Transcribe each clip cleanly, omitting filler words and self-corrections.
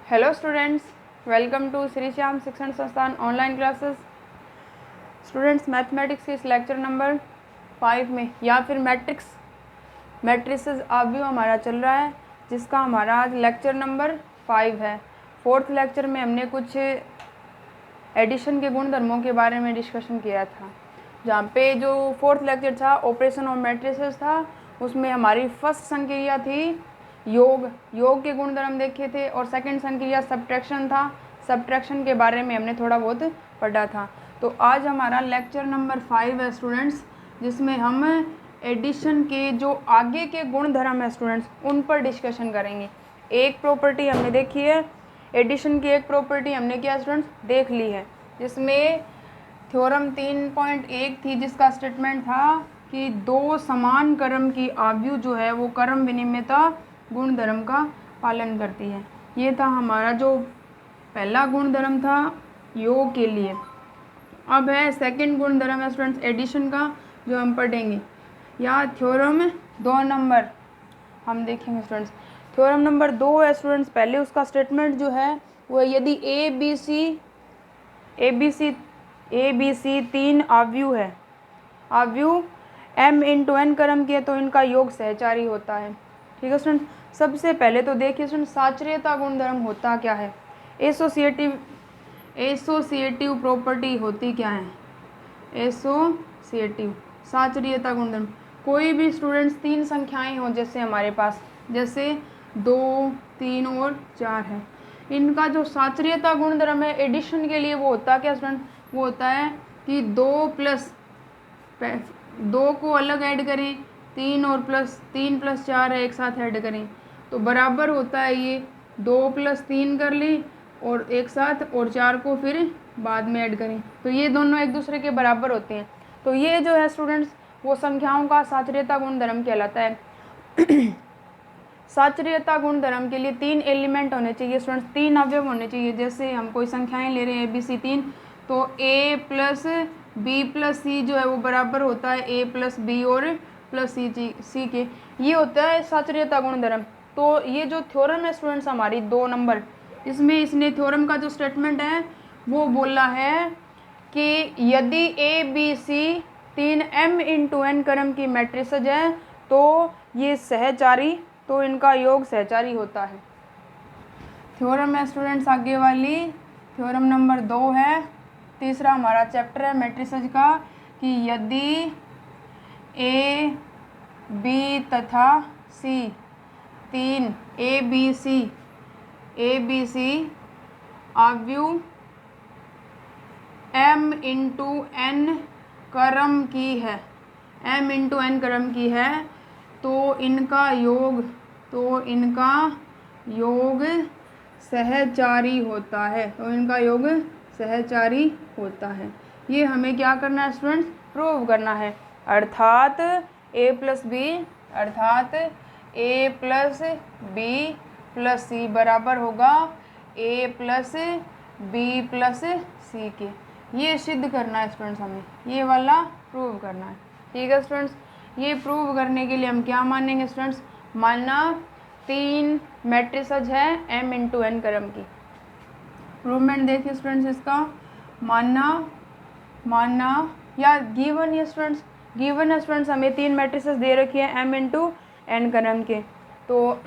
Hello students, welcome to Shri Shyam Shikshan Sansthan online classes. Students, mathematics के इस lecture number 5 में या फिर मैट्रिसेस अभी हमारा चल रहा है, जिसका हमारा आज लेक्चर नंबर 5 है। 4th लेक्चर में हमने कुछ एडिशन के गुणधर्मों के बारे में डिस्कशन किया था, जहाँ पे जो 4th लेक्चर था ऑपरेशन ऑफ मैट्रिसेस था, उसमें हमारी फर्स्ट संक्रिया थी योग के गुणधर्म देखे थे, और सेकंड संक्रिया सब्ट्रैक्शन था। सब्ट्रैक्शन के बारे में हमने थोड़ा बहुत पढ़ा था। तो आज हमारा लेक्चर नंबर 5 है स्टूडेंट्स, जिसमें हम एडिशन के जो आगे के गुणधर्म है स्टूडेंट्स, उन पर डिस्कशन करेंगे। एक प्रॉपर्टी हमने देखी है, एडिशन की एक प्रॉपर्टी हमने क्या स्टूडेंट्स देख ली है, जिसमें थ्योरम 3.1 थी, जिसका स्टेटमेंट था कि दो समान क्रम की आव्यूह जो है वो क्रम विनिमयता गुणधर्म का पालन करती है। ये था हमारा जो पहला गुणधर्म था योग के लिए। अब है सेकंड गुणधर्म है स्टूडेंट्स एडिशन का, जो हम पढ़ेंगे। या थ्योरम 2 नंबर हम देखेंगे स्टूडेंट्स। थ्योरम नंबर 2 है स्टूडेंट्स, पहले उसका स्टेटमेंट जो है वो यदि ए बी सी 3 आव्यूह है, आव्यूह m×n क्रम के, तो इनका योग सहचारी होता है। ठीक है स्टूडेंट, सबसे पहले तो देखिए स्टूडेंट साचर्यता गुणधर्म होता क्या है। एसोसिएटिव प्रॉपर्टी होती क्या है, एसोसिएटिव साचर्यता गुणधर्म। कोई भी स्टूडेंट्स 3 संख्याएं हो, जैसे हमारे पास जैसे 2, 3 और 4 है, इनका जो साचर्यता गुणधर्म है एडिशन के लिए वो होता क्या स्टूडेंट, वो होता है कि 2 को अलग ऐड करें, 3 + 4 है एक साथ ऐड करें, तो बराबर होता है ये 2 + 3 कर ली और एक साथ, और 4 को फिर बाद में ऐड करें, तो ये दोनों एक दूसरे के बराबर होते हैं। तो ये जो है स्टूडेंट्स वो संख्याओं का साचर्यता गुणधर्म कहलाता है। साचर्यता गुणधर्म के लिए 3 एलिमेंट होने चाहिए स्टूडेंट्स, 3 अवयव होने चाहिए। जैसे हम कोई संख्याएं ले रहे हैं ABC 3, तो A + B + C जो है वो बराबर होता है A + B और +C के। ये होता है साचर्यता गुणधर्म। तो ये जो थ्योरम है स्टूडेंट्स हमारी 2 नंबर, इसमें इसने थ्योरम का जो स्टेटमेंट है वो बोला है कि यदि ABC 3 m×n क्रम की मैट्रिसेज है, तो ये सहचारी, तो इनका योग सहचारी होता है। थ्योरम है स्टूडेंट्स आगे वाली, थ्योरम नंबर 2 है। तीसरा हमारा चैप्टर है मैट्रिसेज का, कि यदि A, B तथा C 3 ABC आव्यूह m×n क्रम की है, m×n क्रम की है, तो इनका योग सहचारी होता है, तो इनका योग सहचारी होता है। ये हमें क्या करना है स्टूडेंट्स, प्रूव करना है। अर्थात A + B + C बराबर होगा A + B + C के। ये सिद्ध करना है स्टूडेंट्स, हमें ये वाला प्रूव करना है। ठीक है स्टूडेंट्स, ये प्रूव करने के लिए हम क्या मानेंगे स्टूडेंट्स, मानना 3 मैट्रिसेज है m×n क्रम की। प्रूवमेंट देखिए स्टूडेंट्स, इसका मानना या गिवन है स्टूडेंट्स, हमें 3 मैट्रिसेस दे रखी है m×n क्रम के, तो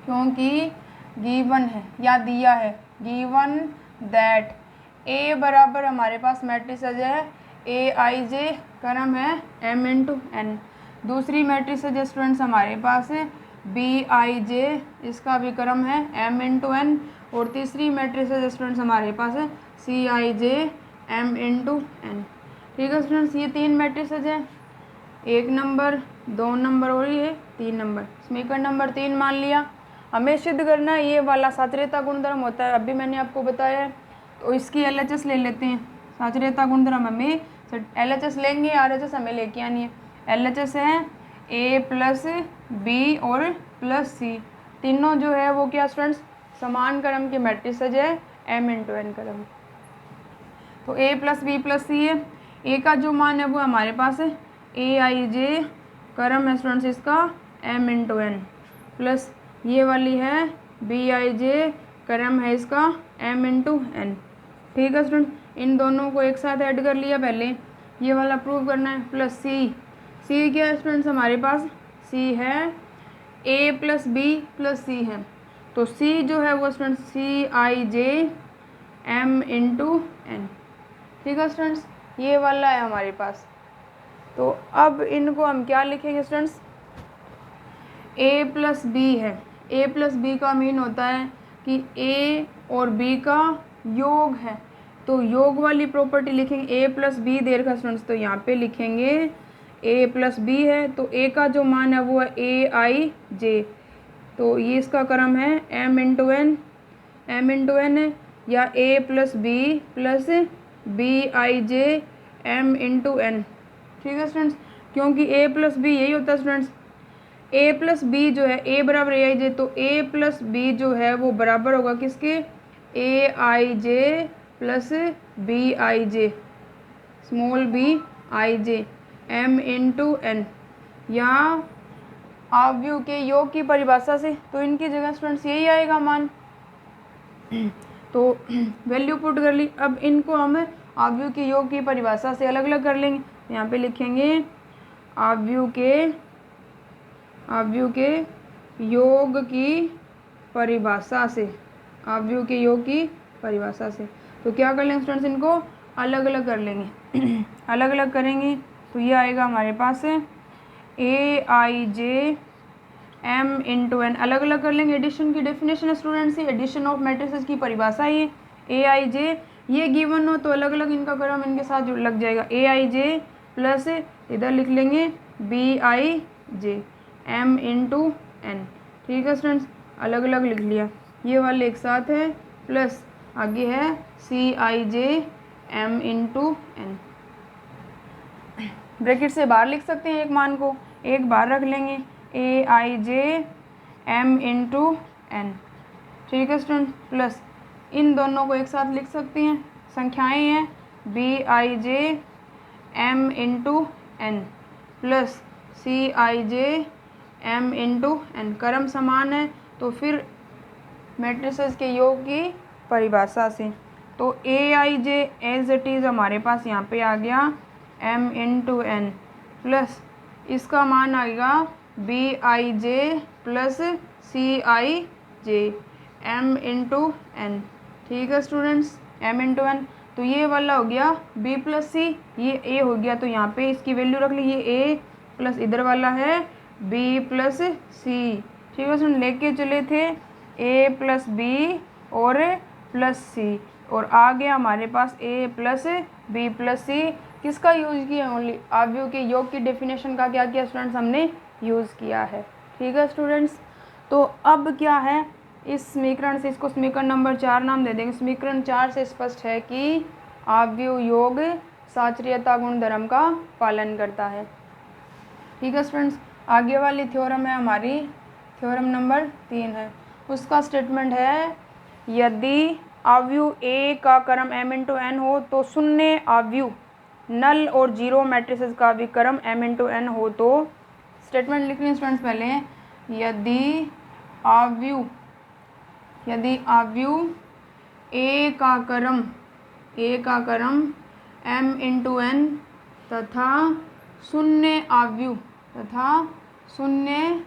क्योंकि गिवन है या दिया है, गिवन दैट A बराबर हमारे पास मैट्रिसेज है Aij क्रम है m×n। दूसरी मैट्रिसेज है स्टूडेंट्स हमारे पास Bij, इसका भी क्रम है m×n। और तीसरी मैट्रिसेज है स्टूडेंट्स हमारे पास Cij m×n। ठीक है स्टूडेंट्स, ये 3 मैट्रिसेज है, 1 नंबर, 2 नंबर और ये 3 नंबर। समीकरण नंबर 3 मान लिया। हमें सिद्ध करना है ये वाला साचर्यता गुणधर्म होता है, अभी मैंने आपको बताया है। तो इसकी LHS ले लेते हैं। साचर्यता गुणधर्म हमें LHS लेंगे, RHS हमें लेके आनी है। LHS है A + B और +C, तीनों जो है वो क्या स्टूडेंट्स समान क्रम के मैट्रिसेज है m×n क्रम। तो A + B + C है, A का जो मान है वो हमारे पास है Aij क्रम है स्टूडेंट्स इसका m×n, प्लस ये वाली है Bij, क्रम है इसका m×n। ठीक है स्टूडेंट, इन दोनों को एक साथ ऐड कर लिया पहले, ये वाला प्रूव करना है। प्लस सी क्या है स्टूडेंट्स हमारे पास, सी है a+b+c है, तो सी जो है वो स्टूडेंट्स Cij m×n। ठीक है स्टूडेंट्स, ये वाला है हमारे पास। तो अब इनको हम क्या लिखेंगे स्टूडेंट्स, a+b है, a+b का मीन होता है कि a और b का योग है, तो योग वाली प्रॉपर्टी लिखेंगे। a+b दे रखा स्टूडेंट्स, तो यहाँ पे लिखेंगे a+b है, तो a का जो मान है वो है aij, तो ये इसका क्रम है m×n है, या a+b + bij m×n। ठीक है स्टूडेंट्स, क्योंकि a+b यही होता है स्टूडेंट्स, a+b जो है a बराबर aij, तो a+b जो है वो बराबर होगा किसके, aij + bij, small bij m×n, या अवयव के योग की परिभाषा से, तो इनकी जगह स्टूडेंट्स यही आएगा मान। तो वैल्यू पुट कर ली। अब इनको हम अवयव के योग की परिभाषा से अलग अलग कर लेंगे। यहाँ पे लिखेंगे अवयव के योग की परिभाषा से, अवयव के योग की परिभाषा से। तो क्या कर लेंगे स्टूडेंट्स, इनको अलग अलग कर लेंगे। अलग अलग करेंगे तो ये आएगा हमारे पास aij m×n। अलग अलग कर लेंगे, एडिशन की डेफिनेशन है स्टूडेंट्स, एडिशन ऑफ मैट्रिसेस की परिभाषा ये aij, ये गिवन हो तो अलग अलग इनका क्रम इनके साथ जो लग जाएगा, aij प्लस इधर लिख लेंगे bij m×n। ठीक है स्टूडेंट्स, अलग अलग लिख लिया, ये वाले एक साथ है, प्लस आगे है Cij m×n। ब्रैकेट से बाहर लिख सकते हैं एक मान को, एक बाहर रख लेंगे aij m×n। ठीक है स्टूडेंट, प्लस इन दोनों को एक साथ लिख सकते हैं, संख्याएं हैं bij m×n plus Cij m×n, क्रम समान है, तो फिर मैट्रिसेस के योग की परिभाषा से, तो aij एज इट इज़ हमारे पास यहाँ पे आ गया m×n, प्लस इसका मान आएगा bij प्लस Cij m×n। ठीक है स्टूडेंट्स, m×n, तो ये वाला हो गया b + c, ये a हो गया, तो यहाँ पे इसकी वैल्यू रख ली, ये a प्लस इधर वाला है b + c। ठीक है स्टूडेंट, लेके चले थे a + b और प्लस c, और आ गया हमारे पास a + b + c। किसका यूज़ किया, ओनली अवयव के योग की डेफिनेशन का क्या किया स्टूडेंट्स, हमने यूज़ किया है। ठीक है स्टूडेंट्स, तो अब क्या है, इस समीकरण से इसको समीकरण नंबर 4 नाम दे देंगे। समीकरण 4 से स्पष्ट है कि अवयव योग साचर्यता गुणधर्म का पालन करता है। ठीक है स्टूडेंट्स, आगे वाली थ्योरम है हमारी, थ्योरम नंबर 3 है, उसका स्टेटमेंट है यदि अवयव A का क्रम m×n हो तो शून्य अवयव नल और जीरो मैट्रिसेस का भी क्रम m×n हो। तो स्टेटमेंट लिख लें स्टूडेंट्स पहले, यदि अवयव A का क्रम m×n तथा शून्य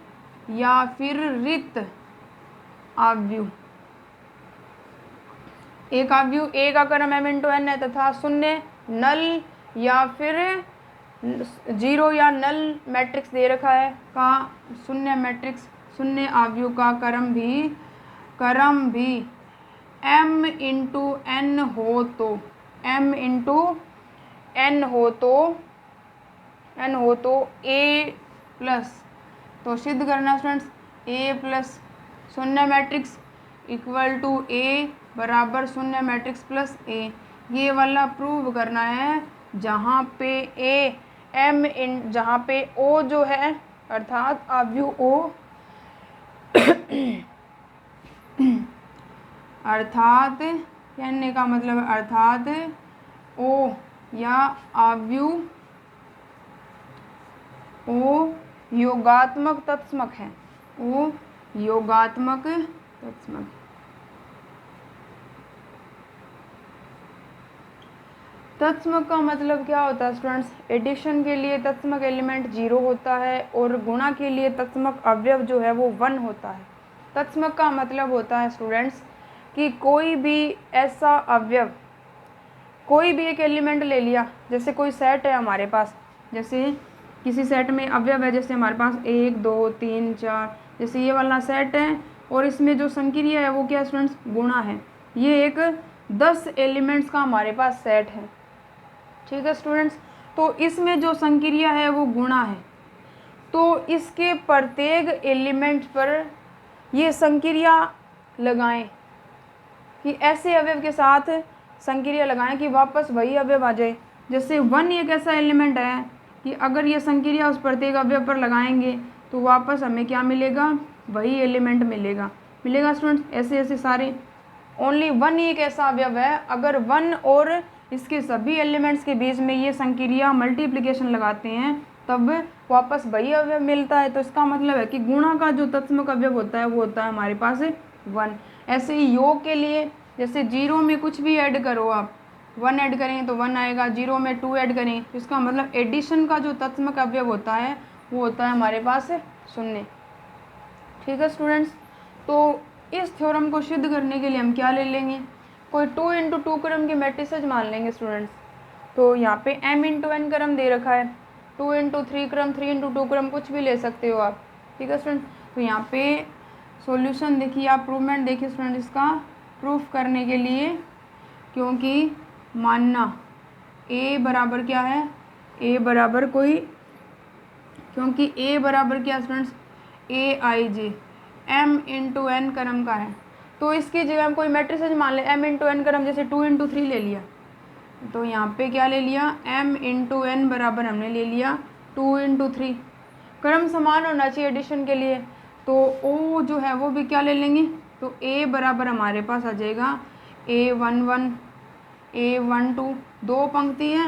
या फिर रिक्त अवयव, एक अवयव A का क्रम m×n है तथा शून्य नल या फिर जीरो या नल मैट्रिक्स दे रखा है का शून्य मैट्रिक्स, शून्य अवयव का क्रम भी m×n हो तो a प्लस, तो सिद्ध करना स्टूडेंट्स, a प्लस शून्य मैट्रिक्स इक्वल टू a बराबर शून्य मैट्रिक्स प्लस a, ये वाला प्रूव करना है जहाँ पे o जो है अर्थात अवयव o अर्थात कहने का मतलब अर्थात o या अवयव o योगात्मक तत्समक है, o योगात्मक तत्समक। तत्समक का मतलब क्या होता है स्टूडेंट्स? एडिशन के लिए तत्समक एलिमेंट 0 होता है और गुणा के लिए तत्समक अवयव जो है वो 1 होता है। तत्समक का मतलब होता है स्टूडेंट्स कि कोई भी ऐसा अवयव, कोई भी एक एलिमेंट ले लिया, जैसे कोई सेट है हमारे पास, जैसे किसी सेट में अवयव है, जैसे हमारे पास 1 2 3 4, जैसे ये वाला सेट है और इसमें जो संक्रिया है वो क्या स्टूडेंट्स? गुणा है। ये एक 10 एलिमेंट्स का हमारे पास सेट है, ठीक है स्टूडेंट्स। तो इसमें जो संक्रिया है वो गुणा है, तो इसके प्रत्येक एलिमेंट पर ये संक्रिया लगाएं, कि ऐसे अवयव के साथ संक्रिया लगाएं कि वापस वही अवयव आ जाए। जैसे 1 एक ऐसा एलिमेंट है कि अगर ये संक्रिया उस प्रत्येक अवयव पर लगाएंगे तो वापस हमें क्या मिलेगा? वही एलिमेंट मिलेगा स्टूडेंट्स। ऐसे ऐसे सारे, ओनली 1 एक ऐसा अवयव है, अगर 1 और इसके सभी एलिमेंट्स के बीच में ये संक्रिया मल्टीप्लिकेशन लगाते हैं तब वापस वही अवयव मिलता है। तो इसका मतलब है कि गुणा का जो तत्समक अवयव होता है वो होता है हमारे पास 1। ऐसे ही योग के लिए, जैसे 0 में कुछ भी ऐड करो, आप 1 ऐड करेंगे तो 1 आएगा, 0 में 2 ऐड करेंगे तो इसका मतलब एडिशन का जो तत्समक अवयव होता है वो होता है हमारे पास 0, ठीक है स्टूडेंट्स। तो इस थ्योरम को सिद्ध करने के लिए हम क्या ले लेंगे? कोई 2 × 2 क्रम की मैट्रिसेज मान लेंगे स्टूडेंट्स। तो यहाँ पे m × n क्रम दे रखा है, 2 × 3 क्रम, 3 × 2 क्रम, कुछ भी ले सकते हो आप, ठीक है स्टूडेंट। तो यहाँ पे सॉल्यूशन देखिए, आप प्रूवमेंट देखिए स्टूडेंट, इसका प्रूफ करने के लिए, क्योंकि मानना a बराबर क्या है? a बराबर कोई, क्योंकि a बराबर क्या स्टूडेंट्स? aij m × n क्रम का है, तो इसकी जगह हम कोई मैट्रिसेज मान ले m × n क्रम, जैसे 2 × 3 ले लिया, तो यहाँ पे क्या ले लिया? m × n बराबर हमने ले लिया 2 × 3। क्रम समान होना चाहिए एडिशन के लिए, तो o जो है वो भी क्या ले लेंगे? तो a बराबर हमारे पास आ जाएगा a11 a12, 2 पंक्ति है,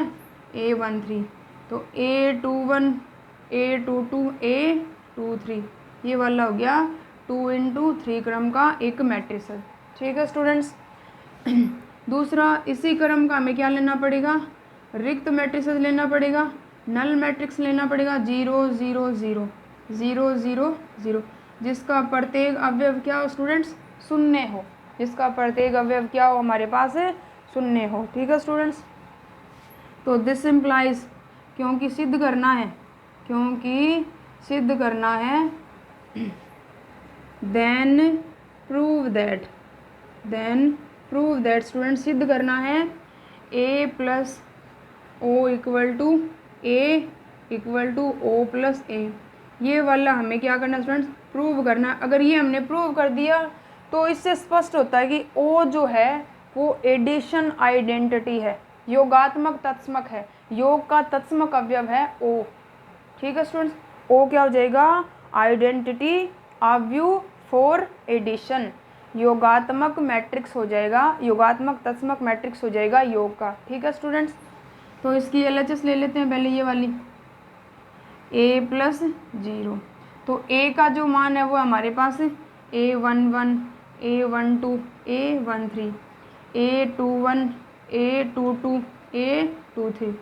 a13, तो a21 a22 a23, ये वाला हो गया 2 × 3 क्रम का एक मैट्रिक्स है, ठीक है स्टूडेंट्स। दूसरा, इसी क्रम का हमें क्या लेना पड़ेगा? रिक्त मैट्रिसेस लेना पड़ेगा, नल मैट्रिक्स लेना पड़ेगा 0 0 0 0 0 0, जिसका प्रत्येक अवयव क्या हो स्टूडेंट्स? 0 हो, जिसका प्रत्येक अवयव क्या हो हमारे पास 0 हो, ठीक है स्टूडेंट्स। तो दिस इम्प्लाइज, क्योंकि सिद्ध करना है, देन प्रूव दैट स्टूडेंट, सिद्ध करना है a + o = a = o + a, ये वाला हमें क्या करना है स्टूडेंट्स? प्रूव करना। अगर ये हमने प्रूव कर दिया तो इससे स्पष्ट होता है कि o जो है वो एडिशन आइडेंटिटी है, योगात्मक तत्समक है, योग का तत्समक अवयव है o, ठीक है स्टूडेंट्स। o क्या हो जाएगा? आइडेंटिटी अवयव फॉर एडिशन, योगात्मक मैट्रिक्स हो जाएगा, योगात्मक तत्समक मैट्रिक्स हो जाएगा योग का, ठीक है स्टूडेंट्स। तो इसकी LHS ले लेते हैं पहले, ये वाली a + 0, तो a का जो मान है वो हमारे पास a11 a12 a13 a21 a22 a23,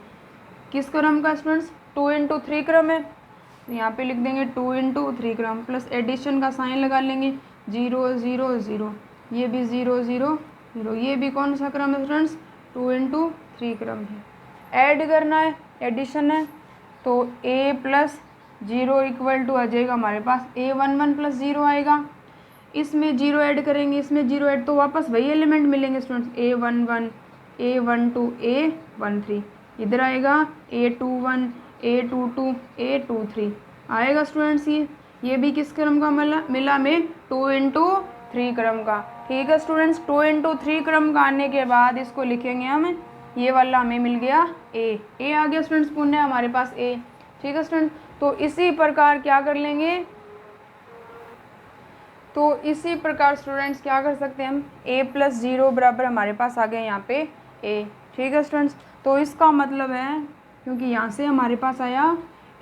किस क्रम का स्टूडेंट्स? 2 × 3 क्रम है, तो यहाँ पे लिख देंगे 2 × 3 क्रम, प्लस एडिशन का साइन लगा लेंगे 0 0 0, ये भी 0 0 0, ये भी कौन सा क्रम है स्टूडेंट्स? 2 × 3 क्रम है। ऐड करना है, एडिशन है, तो a + 0 = आ जाएगा हमारे पास a11 + 0 आएगा, इसमें 0 ऐड करेंगे, इसमें 0 ऐड, तो वापस वही एलिमेंट मिलेंगे स्टूडेंट्स, a11 a12 a13, इधर आएगा a21 a22 a23 आएगा स्टूडेंट्स। ये भी किस क्रम का मिला में? 2 × 3 क्रम का, ठीक है स्टूडेंट्स। 2 × 3 क्रम का आने के बाद इसको लिखेंगे हम, ये वाला हमें मिल गया a आ गया स्टूडेंट्स, पुण्य हमारे पास a, ठीक है स्टूडेंट। तो इसी प्रकार क्या कर लेंगे? तो इसी प्रकार स्टूडेंट्स क्या कर सकते हैं हम? a + 0 बराबर हमारे पास आ गया यहाँ पे a, ठीक है स्टूडेंट्स। तो इसका मतलब है, क्योंकि यहाँ से हमारे पास आया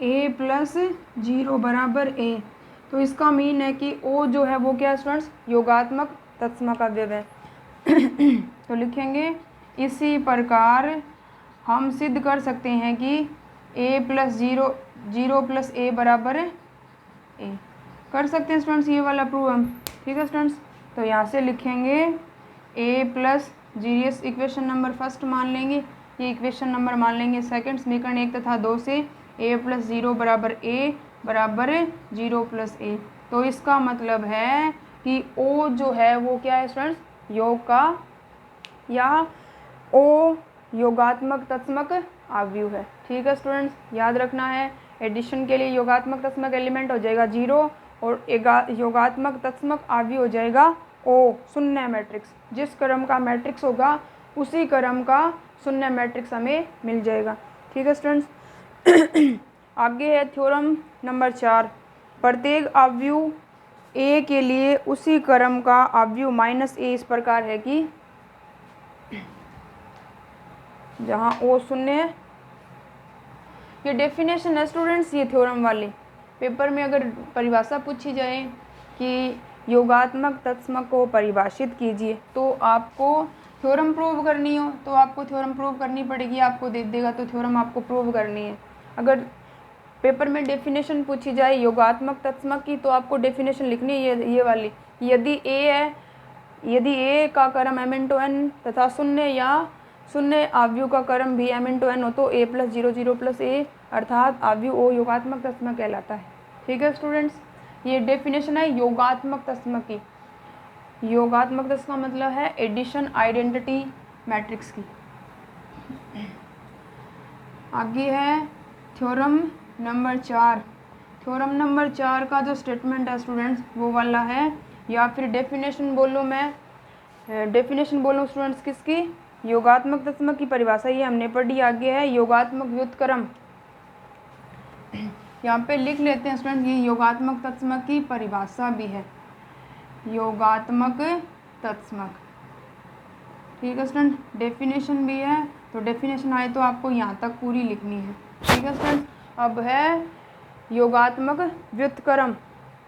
a + 0 बराबर a, तो इसका मीन है कि ओ जो है वो क्या है स्टूडेंट्स, योगात्मक तत्समक अवयव है। तो लिखेंगे इसी प्रकार हम सिद्ध कर सकते हैं कि a प्लस जीरो प्लस ए बराबर है ए। कर सकते हैं स्टूडेंट्स ये वाला प्रूव हम, ठीक है स्टूडेंट्स। तो यहाँ से लिखेंगे a प्लस जीरियस इक्वेशन नंबर फर्स्ट मान लेंगे, ये इक्वेशन नंबर मान लेंगे सेकंड, समीकरण 1 तथा 2 से a प्लस जीरो बराबर a बराबर 0 प्लस ए। तो इसका मतलब है कि o जो है वो क्या है स्टूडेंट्स, योग का या ओ योगात्मक तत्समक अवयव है, ठीक है स्टूडेंट्स। याद रखना है एडिशन के लिए योगात्मक तत्समक एलिमेंट हो जाएगा 0 और योगात्मक तत्समक अवयव हो जाएगा ओ, शून्य मैट्रिक्स। जिस क्रम का मैट्रिक्स होगा उसी क्रम का शून्य मैट्रिक्स हमें मिल जाएगा, ठीक है स्टूडेंट्स। आगे है थ्योरम नंबर 4, प्रत्येक अवयव ए के लिए उसी क्रम का अवयव माइनस ए इस प्रकार है कि जहाँ ओ शून्य है। ये डेफिनेशन है स्टूडेंट्स, ये थ्योरम वाली पेपर में अगर परिभाषा पूछी जाए कि योगात्मक तत्समक को परिभाषित कीजिए तो आपको थ्योरम प्रूव करनी हो तो आपको थ्योरम प्रूव करनी पड़ेगी, आपको दे देगा तो थ्योरम आपको प्रूव करनी है। अगर पेपर में डेफिनेशन पूछी जाए योगात्मक तत्समक की तो आपको डेफिनेशन लिखनी है ये वाली, यदि ए का क्रम m इंटू एन तथा शून्य या शून्य अवयव का क्रम भी m इंटू एन हो तो a प्लस जीरो प्लस ए अर्थात अवयव ओ योगात्मक तत्समक कहलाता है, ठीक है स्टूडेंट्स। ये डेफिनेशन है योगात्मक तत्समक की। योगात्मक तत्समक का मतलब है एडिशन आइडेंटिटी मैट्रिक्स की। आगे है थ्योरम नंबर 4। थ्योरम नंबर 4 का जो स्टेटमेंट है स्टूडेंट्स वो वाला है, या फिर डेफिनेशन बोलूँ मैं, डेफिनेशन बोलूँ स्टूडेंट्स किसकी, योगात्मक तत्समक की परिभाषा ये हमने पढ़ी। आगे है योगात्मक व्युत्क्रम, यहाँ पे लिख लेते हैं स्टूडेंट, ये योगात्मक तत्समक की परिभाषा भी है, योगात्मक तत्समक, ठीक है स्टूडेंट। डेफिनेशन भी है, तो डेफिनेशन आए तो आपको यहाँ तक पूरी लिखनी है, ठीक है स्टूडेंट। अब है योगात्मक व्युत्क्रम।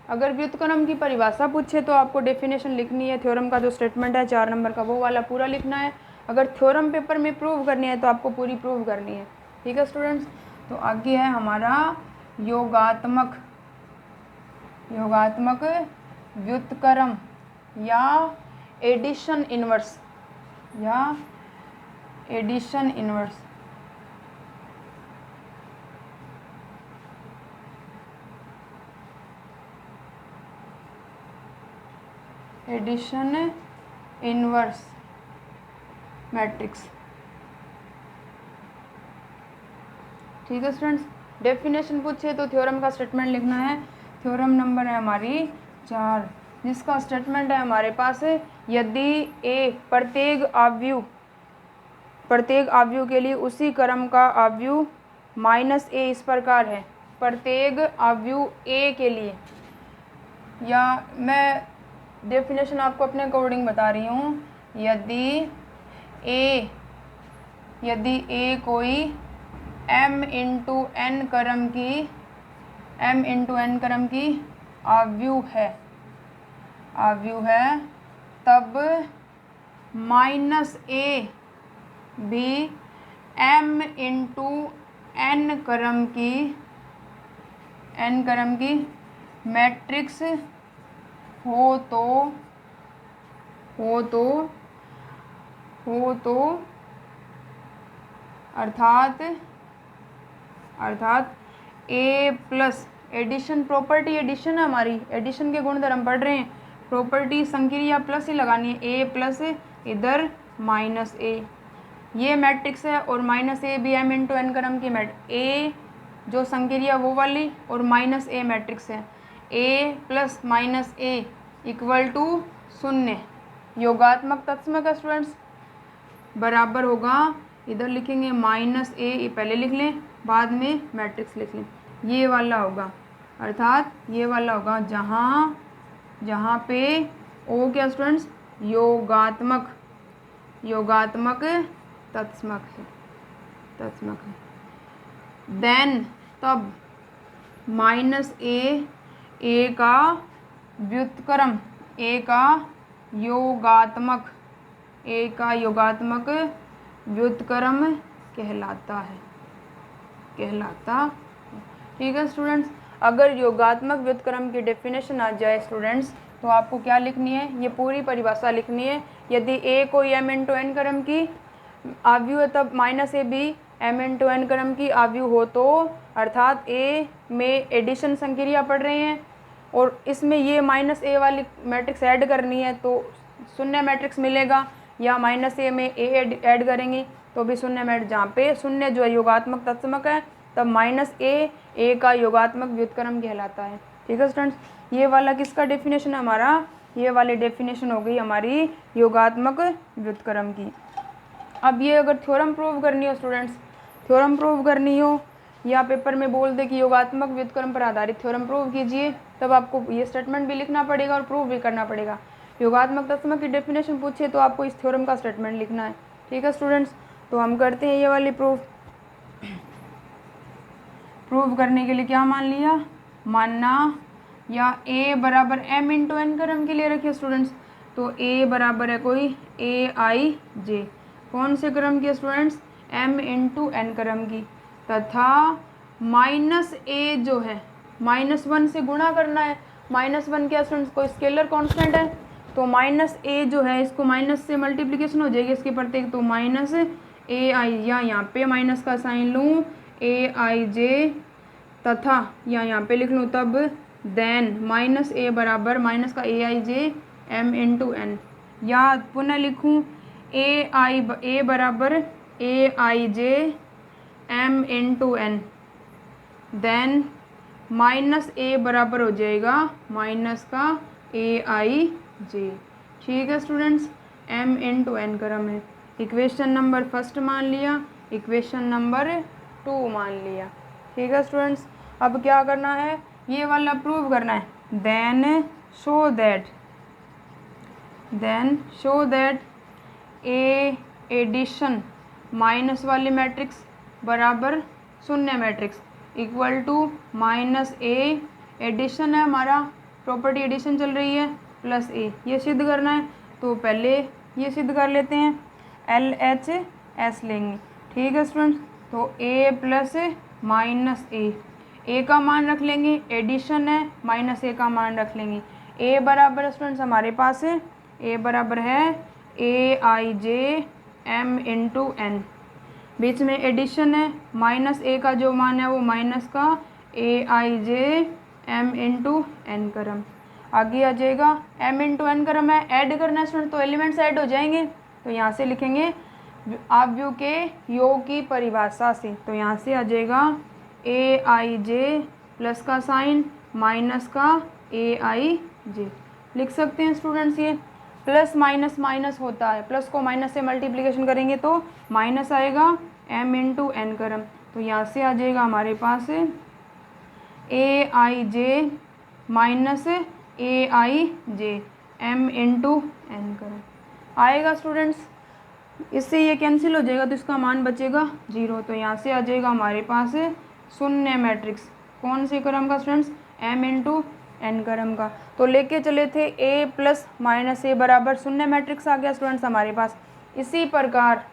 अगर व्युत्क्रम की परिभाषा पूछे तो आपको डेफिनेशन लिखनी है, थ्योरम का जो स्टेटमेंट है 4 नंबर का वो वाला पूरा लिखना है। अगर थ्योरम पेपर में प्रूव करनी है तो आपको पूरी प्रूव करनी है, ठीक है स्टूडेंट्स। तो आगे है हमारा योगात्मक व्युत्क्रम या addition inverse addition inverse. Addition inverse matrix, ठीक है स्टूडेंट्स। डेफिनेशन पूछे तो थ्योरम का स्टेटमेंट लिखना है। थ्योरम नंबर है हमारी 4, जिसका स्टेटमेंट है हमारे पास यदि ए प्रत्येक अवयव के लिए उसी क्रम का अवयव माइनस ए इस प्रकार है। प्रत्येक अवयव ए के लिए, या मैं डेफिनेशन आपको अपने अकॉर्डिंग बता रही हूँ, यदि ए कोई m इंटू एन क्रम की अवयव है तब माइनस ए भी m इंटू एन क्रम की मैट्रिक्स हो तो अर्थात ए प्लस एडिशन प्रॉपर्टी, एडिशन है हमारी, एडिशन के गुणधर्म पढ़ रहे हैं, प्रॉपर्टी संक्रिया प्लस ही लगानी है, ए प्लस इधर माइनस ए, ये मैट्रिक्स है और माइनस ए भी m इंटू एन क्रम की ए जो संक्रिया वो वाली और माइनस ए मैट्रिक्स है, A plus minus A equal to 0। योगात्मक तत्समक का स्टूडेंट्स बराबर होगा, इधर लिखेंगे माइनस ए पहले लिख लें बाद में मैट्रिक्स लिख लें, ये वाला होगा, अर्थात ये वाला होगा जहाँ पे ओ क्या स्टूडेंट्स योगात्मक तत्समक है। देन तब माइनस ए ए का व्युत्क्रम, ए का योगात्मक, ए का योगात्मक व्युत्क्रम कहलाता है, ठीक है स्टूडेंट्स। अगर योगात्मक व्युत्क्रम की डेफिनेशन आ जाए स्टूडेंट्स तो आपको क्या लिखनी है, ये पूरी परिभाषा लिखनी है। यदि ए कोई m इंटू एन क्रम की आव्यूह है तब माइनस ए भी m इंटू एन क्रम की आव्यूह हो तो, अर्थात ए में एडिशन संक्रिया पढ़ रहे हैं और इसमें ये माइनस ए वाली मैट्रिक्स ऐड करनी है तो शून्य मैट्रिक्स मिलेगा, या माइनस ए में ए ऐड करेंगे तो भी शून्य मैट्रिक्स, जहाँ पे शून्य जो है योगात्मक तत्समक है तब माइनस ए का योगात्मक व्युत्क्रम कहलाता है, ठीक है स्टूडेंट्स। ये वाला किसका डेफिनेशन है हमारा, ये वाली डेफिनेशन हो गई हमारी योगात्मक व्युत्क्रम की। अब ये अगर थ्योरम प्रूव करनी हो स्टूडेंट्स, थ्योरम प्रूव करनी हो या पेपर में बोल दे कि योगात्मक व्युत्क्रम पर आधारित थ्योरम प्रूव कीजिए, तब आपको ये स्टेटमेंट भी लिखना पड़ेगा और प्रूव भी करना पड़ेगा। योगात्मक तत्समक की डेफिनेशन पूछिए तो आपको इस थ्योरम का स्टेटमेंट लिखना है, ठीक है स्टूडेंट्स। तो हम करते हैं ये वाली प्रूव करने के लिए क्या मान लिया, मानना या a बराबर m इंटू एन क्रम के लिए रखिए स्टूडेंट्स, तो a बराबर है कोई aij, कौन से क्रम की स्टूडेंट्स, m इंटू एन क्रम की, तथा माइनस a जो है -1 से गुणा करना है। -1 क्या स्टूडेंट्स, कोई स्केलर कांस्टेंट है तो माइनस a जो है इसको माइनस से मल्टीप्लिकेशन हो जाएगी इसके प्रत्येक, तो माइनस ai, या यहाँ पे माइनस का साइन लूँ aij, तथा या यहाँ पे लिख लूँ तब देन माइनस ए बराबर माइनस का aij m इंटू एन, या पुनः लिखूँ ए बराबर aij m into N, then minus A बराबर हो जाएगा माइनस का aij, ठीक है स्टूडेंट्स। m इंटू एन क्रम है, इक्वेशन नंबर फर्स्ट मान लिया, इक्वेशन नंबर 2 मान लिया, ठीक है स्टूडेंट्स। अब क्या करना है, ये वाला प्रूव करना है, then show that a addition minus वाली मैट्रिक्स बराबर शून्य matrix equal to minus a, addition है हमारा, प्रॉपर्टी एडिशन चल रही है, प्लस ए, ये सिद्ध करना है। तो पहले ये सिद्ध कर लेते हैं, LHS लेंगे, ठीक है स्टूडेंट्स। तो ए प्लस माइनस ए का मान रख लेंगे, एडिशन है, माइनस ए का मान रख लेंगे। ए बराबर स्टूडेंट्स हमारे पास है, ए बराबर है aij m इंटू एन, बीच में एडिशन है, माइनस ए का जो मान है वो माइनस का aij m इंटू एन क्रम, आगे आ जाएगा m इंटू एन क्रम है, ऐड करना है स्टूडेंट तो एलिमेंट्स ऐड हो जाएंगे, तो यहाँ से लिखेंगे आव्यूह के योग की परिभाषा से, तो यहाँ से आ जाएगा aij प्लस का साइन माइनस का aij, लिख सकते हैं स्टूडेंट्स। ये प्लस माइनस माइनस होता है, प्लस को माइनस से मल्टीप्लिकेशन करेंगे तो माइनस आएगा m इंटू एन क्रम, तो यहाँ से आ जाएगा हमारे पास aij minus aij m into n क्रम आएगा स्टूडेंट्स। इससे ये कैंसिल हो जाएगा तो इसका मान बचेगा 0, तो यहाँ से आ जाएगा हमारे पास शून्य मैट्रिक्स, कौन से क्रम का स्टूडेंट्स, m इंटू एन क्रम का। तो लेके चले थे a प्लस माइनस ए बराबर शून्य मैट्रिक्स आ गया स्टूडेंट्स हमारे पास। इसी प्रकार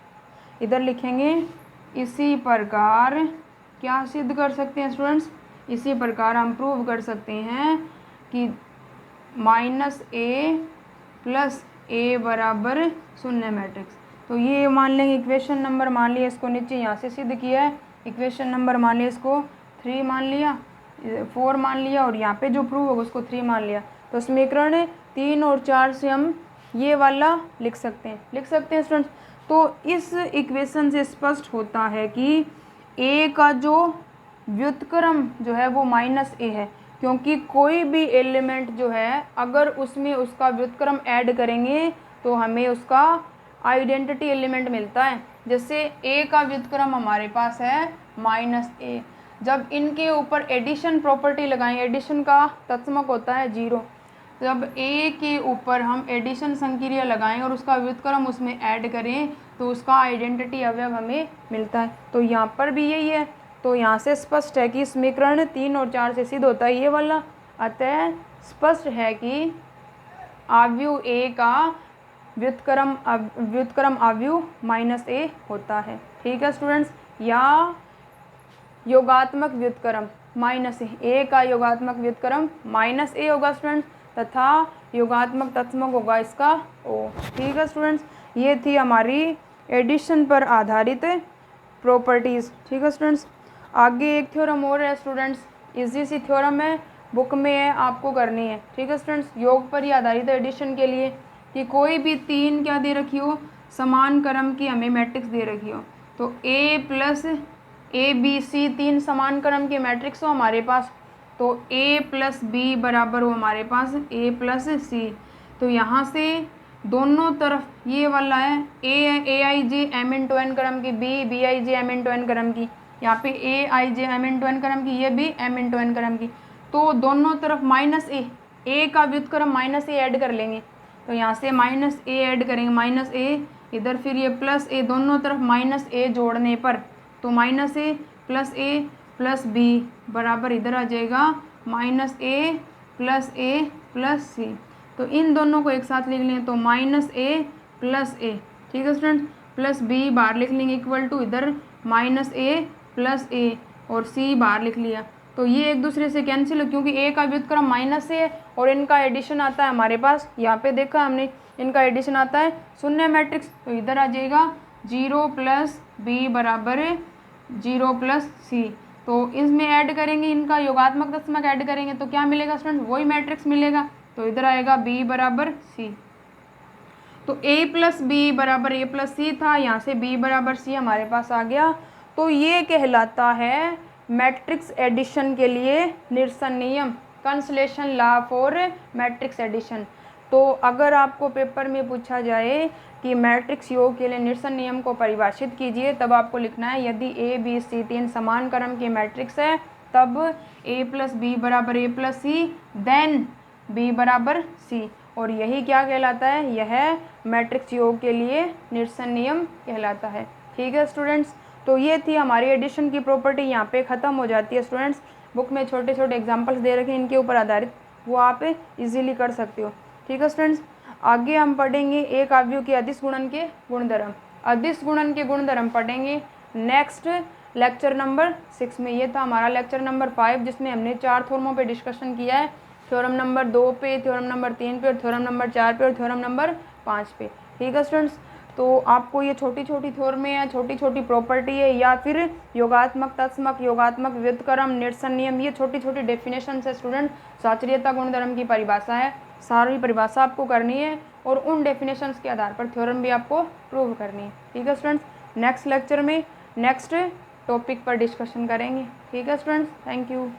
इधर लिखेंगे, इसी प्रकार क्या सिद्ध कर सकते हैं स्टूडेंट्स, इसी प्रकार हम प्रूव कर सकते हैं कि माइनस ए प्लस ए बराबर शून्य मैट्रिक्स। तो ये मान लेंगे इक्वेशन नंबर, मान लिया इसको नीचे यहाँ से सिद्ध किया है, इक्वेशन नंबर मान लिया इसको 3 मान लिया, 4 मान लिया, और यहाँ पे जो प्रूव होगा उसको 3 मान लिया। तो समीकरण 3 और 4 से हम ये वाला लिख सकते हैं स्टूडेंट्स। तो इस इक्वेशन से स्पष्ट होता है कि ए का जो व्युत्क्रम जो है वो माइनस ए है, क्योंकि कोई भी एलिमेंट जो है अगर उसमें उसका व्युत्क्रम ऐड करेंगे तो हमें उसका आइडेंटिटी एलिमेंट मिलता है। जैसे ए का व्युत्क्रम हमारे पास है माइनस ए, जब इनके ऊपर एडिशन प्रॉपर्टी लगाएं, एडिशन का तत्समक होता है 0, जब ए के ऊपर हम एडिशन संक्रिया लगाएं और उसका व्युत्क्रम उसमें ऐड करें तो उसका आइडेंटिटी अवयव हमें मिलता है। तो यहाँ पर भी यही है, तो यहाँ से स्पष्ट है कि समीकरण 3 और 4 से सिद्ध होता है ये वाला। अतः स्पष्ट है कि आव्यूह ए का व्युत्क्रम आव्यूह माइनस ए होता है। ठीक है स्टूडेंट्स, या योगात्मक व्युत्क्रम माइनस ए का योगात्मक व्युत्क्रम माइनस ए होगा स्टूडेंट्स, तथा योगात्मक तत्समक होगा इसका ओ। ठीक है स्टूडेंट्स, ये थी हमारी एडिशन पर आधारित प्रॉपर्टीज़। ठीक है स्टूडेंट्स, आगे एक थ्योरम और है स्टूडेंट्स, इजी सी थ्योरम है, बुक में है, आपको करनी है। ठीक है स्टूडेंट्स, योग पर ही आधारित है एडिशन के लिए, कि कोई भी तीन क्या दे रखी हो, समान क्रम की हमें मैट्रिक्स दे रखी हो, तो ए प्लस ए बी सी तीन समान क्रम के मैट्रिक्स हो हमारे पास, तो ए प्लस बी बराबर हो हमारे पास ए प्लस सी। तो यहाँ से दोनों तरफ ये वाला है a i j m into n क्रम की, b i j m into n क्रम की, यहाँ पे a i j m into n क्रम की, ये भी एम इंटू एन क्रम की, तो दोनों तरफ माइनस ए का व्युत्क्रम माइनस ए ऐड कर लेंगे, तो यहाँ से माइनस ए ऐड करेंगे, माइनस ए इधर, फिर ये प्लस ए, दोनों तरफ माइनस ए जोड़ने पर, तो माइनस ए प्लस बी बराबर इधर आ जाएगा माइनस ए प्लस सी। तो इन दोनों को एक साथ लिख लें, तो माइनस ए प्लस ए। ठीक है स्टूडेंट, प्लस बी बाहर लिख लेंगे इक्वल टू इधर माइनस ए प्लस ए, और सी बाहर लिख लिया, तो ये एक दूसरे से कैंसिल हो, क्योंकि ए का व्युत्क्रम माइनस से है और इनका एडिशन आता है हमारे पास, यहाँ पे देखा हमने इनका एडिशन आता है शून्य मैट्रिक्स, तो इधर आ जाएगा 0 प्लस बी बराबर 0 प्लस सी। तो इसमें ऐड करेंगे, इनका योगात्मक तत्समक ऐड करेंगे, तो क्या मिलेगा स्टूडेंट, वही मैट्रिक्स मिलेगा, तो इधर आएगा बी बराबर सी। तो ए प्लस बी बराबर ए प्लस सी था, यहाँ से बी बराबर सी हमारे पास आ गया। तो ये कहलाता है मैट्रिक्स एडिशन के लिए निरसन नियम, cancellation law for matrix addition. तो अगर आपको पेपर में पूछा जाए कि मैट्रिक्स योग के लिए निरसन नियम को परिभाषित कीजिए, तब आपको लिखना है यदि ए बी सी तीन समान क्रम की मैट्रिक्स है, तब ए प्लस बी बराबर ए प्लस सी, देन बी बराबर सी, और यही क्या कहलाता है, यह मैट्रिक्स योग के लिए निरसन नियम कहलाता है। ठीक है स्टूडेंट्स, तो ये थी हमारी एडिशन की प्रॉपर्टी, यहाँ पे ख़त्म हो जाती है स्टूडेंट्स। बुक में छोटे छोटे एग्जाम्पल्स दे रखे हैं इनके ऊपर आधारित, वो आप इजीली कर सकते हो। ठीक है स्टूडेंट्स, आगे हम पढ़ेंगे एक आव्यूह के अदिश गुणन के गुणधर्म, अदिश गुणन के गुणधर्म पढ़ेंगे नेक्स्ट लेक्चर नंबर 6 में। ये था हमारा लेक्चर नंबर 5, जिसमें हमने 4 थ्योरमों पे डिस्कशन किया है, थ्योरम नंबर 2 पे, थ्योरम नंबर 3 पे, और थ्योरम नंबर 4 पे, और थ्योरम नंबर 5 पे। ठीक है स्टूडेंट्स, तो आपको ये छोटी छोटी थ्योरमें है, छोटी छोटी प्रॉपर्टी है, या फिर योगात्मक तत्समक, योगात्मक व्युत्क्रम, निरसन नियम, ये छोटी छोटी डेफिनेशन है स्टूडेंट, साचर्यता गुणधर्म की परिभाषा है, सारी परिभाषा आपको करनी है, और उन डेफिनेशंस के आधार पर थ्योरम भी आपको प्रूव करनी है। ठीक है स्टूडेंट्स, नेक्स्ट लेक्चर में नेक्स्ट टॉपिक पर डिस्कशन करेंगे। ठीक है स्टूडेंट्स, थैंक यू।